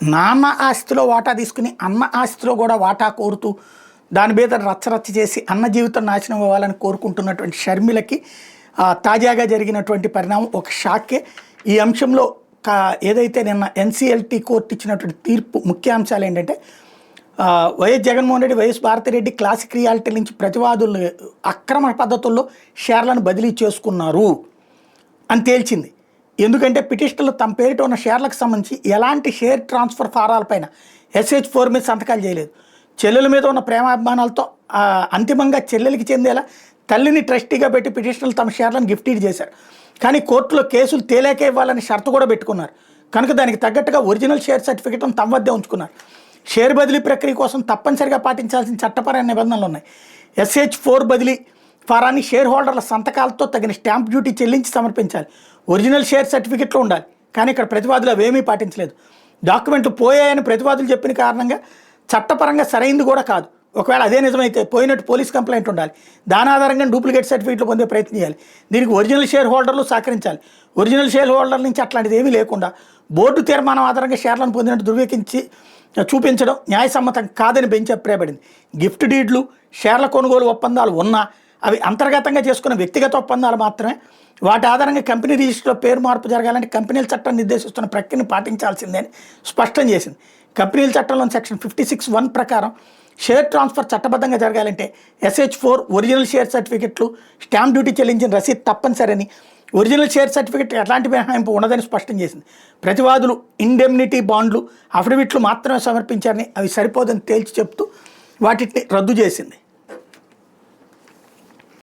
నాన్న ఆస్తిలో వాటా తీసుకుని అన్న ఆస్తిలో కూడా వాటా కోరుతూ దాని మీద రచ్చరచ్చ చేసి అన్న జీవితం నాశనం అవ్వాలని కోరుకుంటున్నటువంటి షర్మిలకి తాజాగా జరిగినటువంటి పరిణామం ఒక షాకే. ఈ అంశంలో ఏదైతే నిన్న ఎన్సీఎల్టీ కోర్టు ఇచ్చినటువంటి తీర్పు ముఖ్యాంశాలు ఏంటంటే YS Jaganmohan Reddy, YS Bharathi Reddy classic reality నుంచి ప్రతివాదులు అక్రమ పద్ధతుల్లో షేర్లను బదిలీ చేసుకున్నారు అని తేల్చింది. ఎందుకంటే పిటిషనర్లు తమ పేరిట ఉన్న షేర్లకు సంబంధించి ఎలాంటి షేర్ ట్రాన్స్ఫర్ ఫారాలపైన SH4 మీద సంతకాలు చేయలేదు. చెల్లెల మీద ఉన్న ప్రేమాభిమానాలతో అంతిమంగా చెల్లెలకి చెందేలా తల్లిని ట్రస్టీగా పెట్టి పిటిషనర్లు తమ షేర్లను గిఫ్ట్ చేశారు. కానీ కోర్టులో కేసులు తేలేకే ఇవ్వాలని షరతు కూడా పెట్టుకున్నారు. కనుక దానికి తగ్గట్టుగా ఒరిజినల్ షేర్ సర్టిఫికేట్ను తమ వద్దే ఉంచుకున్నారు. షేర్ బదిలీ ప్రక్రియ కోసం తప్పనిసరిగా పాటించాల్సిన చట్టపరమైన నిబంధనలు ఉన్నాయి. SH4 బదిలీ ఫారాన్ని షేర్ హోల్డర్ల సంతకాలతో తగిన స్టాంప్ డ్యూటీ చెల్లించి సమర్పించాలి. ఒరిజినల్ షేర్ సర్టిఫికెట్లు ఉండాలి. కానీ ఇక్కడ ప్రతివాదులు అవేమీ పాటించలేదు. డాక్యుమెంట్లు పోయాయని ప్రతివాదులు చెప్పిన కారణంగా చట్టపరంగా సరైంది కూడా కాదు. ఒకవేళ అదే నిజమైతే పోయినట్టు పోలీస్ కంప్లైంట్ ఉండాలి. దాని ఆధారంగా డూప్లికేట్ సర్టిఫికెట్లు పొందే ప్రయత్నం చేయాలి. దీనికి ఒరిజినల్ షేర్ హోల్డర్లు సహకరించాలి. ఒరిజినల్ షేర్ హోల్డర్ నుంచి అట్లాంటిది ఏమీ లేకుండా బోర్డు తీర్మానం ఆధారంగా షేర్లను పొందినట్టు ధృవీకరించి చూపించడం న్యాయసమ్మతం కాదని బెంచ్ అభిప్రాయపడింది. గిఫ్ట్ డీడ్లు, షేర్ల కొనుగోలు ఒప్పందాలు ఉన్నా అవి అంతర్గతంగా చేసుకున్న వ్యక్తిగత ఒప్పందాలు మాత్రమే. వాటి ఆధారంగా కంపెనీ రిజిస్టర్లో పేరు మార్పు జరగాలంటే కంపెనీల చట్టం నిర్దేశిస్తున్న ప్రక్రియను పాటించాల్సిందే అని స్పష్టం చేసింది. కంపెనీల చట్టంలోని సెక్షన్ 56(1) ప్రకారం షేర్ ట్రాన్స్ఫర్ చట్టబద్ధంగా జరగాలంటే SH4 ఒరిజినల్ షేర్ సర్టిఫికెట్లు, స్టాంప్ డ్యూటీ చెల్లించిన రసీదు తప్పనిసరని, ఒరిజినల్ షేర్ సర్టిఫికెట్ ఎలాంటి మినహాయింపు ఉండదని స్పష్టం చేసింది. ప్రతివాదులు ఇండెమ్నిటీ బాండ్లు, అఫిడవిట్లు మాత్రమే సమర్పించారని అవి సరిపోదని తేల్చి చెప్తూ వాటిని రద్దు చేసింది.